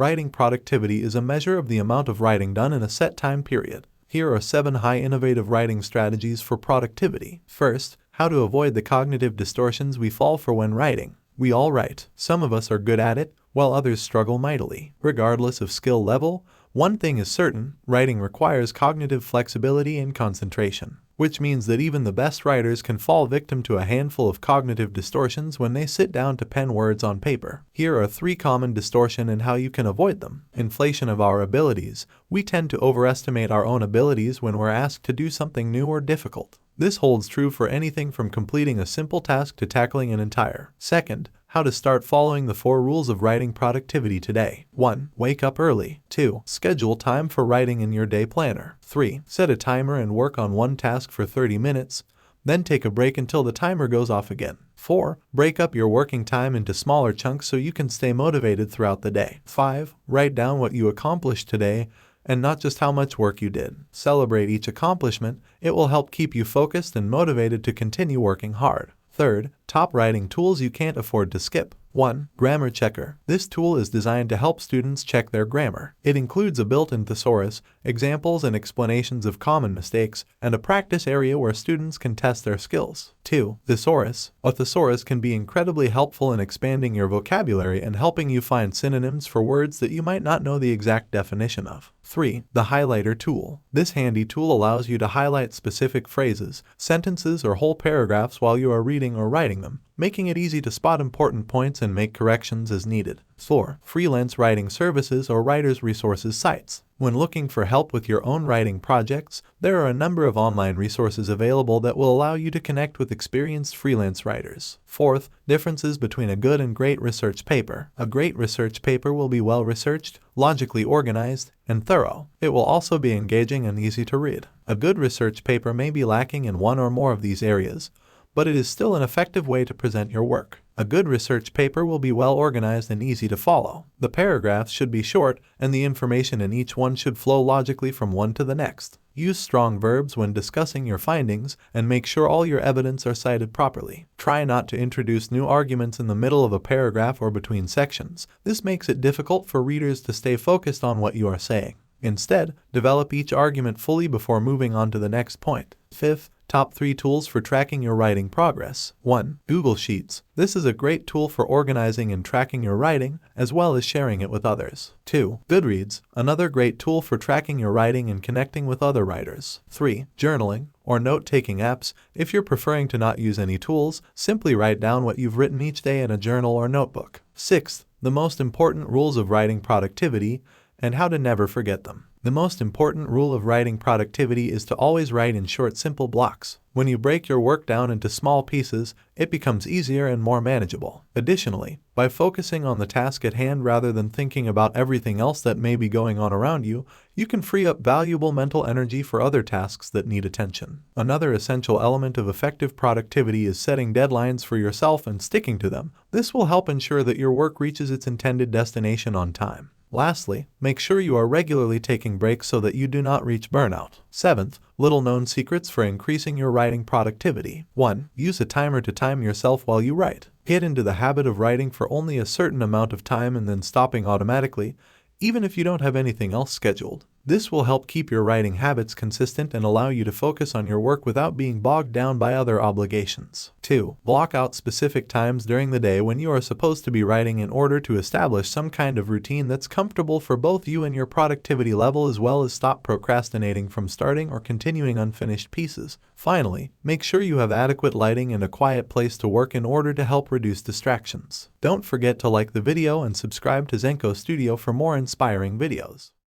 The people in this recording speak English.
Writing productivity is a measure of the amount of writing done in a set time period. Here are 7 high innovative writing strategies for productivity. First, how to avoid the cognitive distortions we fall for when writing. We all write. Some of us are good at it, while others struggle mightily. Regardless of skill level, one thing is certain: writing requires cognitive flexibility and concentration, which means that even the best writers can fall victim to a handful of cognitive distortions when they sit down to pen words on paper. Here are 3 common distortions and how you can avoid them. Inflation of our abilities. We tend to overestimate our own abilities when we're asked to do something new or difficult. This holds true for anything from completing a simple task to tackling an entire. Second, how to start following the 4 rules of writing productivity today. 1. Wake up early. 2. Schedule time for writing in your day planner. 3. Set a timer and work on one task for 30 minutes, then take a break until the timer goes off again. 4. Break up your working time into smaller chunks so you can stay motivated throughout the day. 5. Write down what you accomplished today and not just how much work you did. Celebrate each accomplishment. It will help keep you focused and motivated to continue working hard. Third, top writing tools you can't afford to skip. 1. Grammar Checker. This tool is designed to help students check their grammar. It includes a built-in thesaurus, examples and explanations of common mistakes, and a practice area where students can test their skills. 2. Thesaurus. A thesaurus can be incredibly helpful in expanding your vocabulary and helping you find synonyms for words that you might not know the exact definition of. 3. The Highlighter Tool. This handy tool allows you to highlight specific phrases, sentences, or whole paragraphs while you are reading or writing them, making it easy to spot important points and make corrections as needed. 4. Freelance writing services or writers' resources sites. When looking for help with your own writing projects, there are a number of online resources available that will allow you to connect with experienced freelance writers. 4th, differences between a good and great research paper. A great research paper will be well researched, logically organized, and thorough. It will also be engaging and easy to read. A good research paper may be lacking in one or more of these areas, but it is still an effective way to present your work. A good research paper will be well organized and easy to follow. The paragraphs should be short, and the information in each one should flow logically from one to the next. Use strong verbs when discussing your findings, and make sure all your evidence are cited properly. Try not to introduce new arguments in the middle of a paragraph or between sections. This makes it difficult for readers to stay focused on what you are saying. Instead, develop each argument fully before moving on to the next point. 5th, top 3 tools for tracking your writing progress. 1. Google Sheets. This is a great tool for organizing and tracking your writing, as well as sharing it with others. 2. Goodreads. Another great tool for tracking your writing and connecting with other writers. 3. Journaling or note-taking apps. If you're preferring to not use any tools, simply write down what you've written each day in a journal or notebook. 6th, the most important rules of writing productivity and how to never forget them. The most important rule of writing productivity is to always write in short, simple blocks. When you break your work down into small pieces, it becomes easier and more manageable. Additionally, by focusing on the task at hand rather than thinking about everything else that may be going on around you, you can free up valuable mental energy for other tasks that need attention. Another essential element of effective productivity is setting deadlines for yourself and sticking to them. This will help ensure that your work reaches its intended destination on time. Lastly, make sure you are regularly taking breaks so that you do not reach burnout. 7th, little-known secrets for increasing your writing productivity. 1. Use a timer to time yourself while you write. Get into the habit of writing for only a certain amount of time and then stopping automatically, even if you don't have anything else scheduled. This will help keep your writing habits consistent and allow you to focus on your work without being bogged down by other obligations. 2. Block out specific times during the day when you are supposed to be writing in order to establish some kind of routine that's comfortable for both you and your productivity level, as well as stop procrastinating from starting or continuing unfinished pieces. Finally, make sure you have adequate lighting and a quiet place to work in order to help reduce distractions. Don't forget to like the video and subscribe to Zenko Studio for more inspiring videos.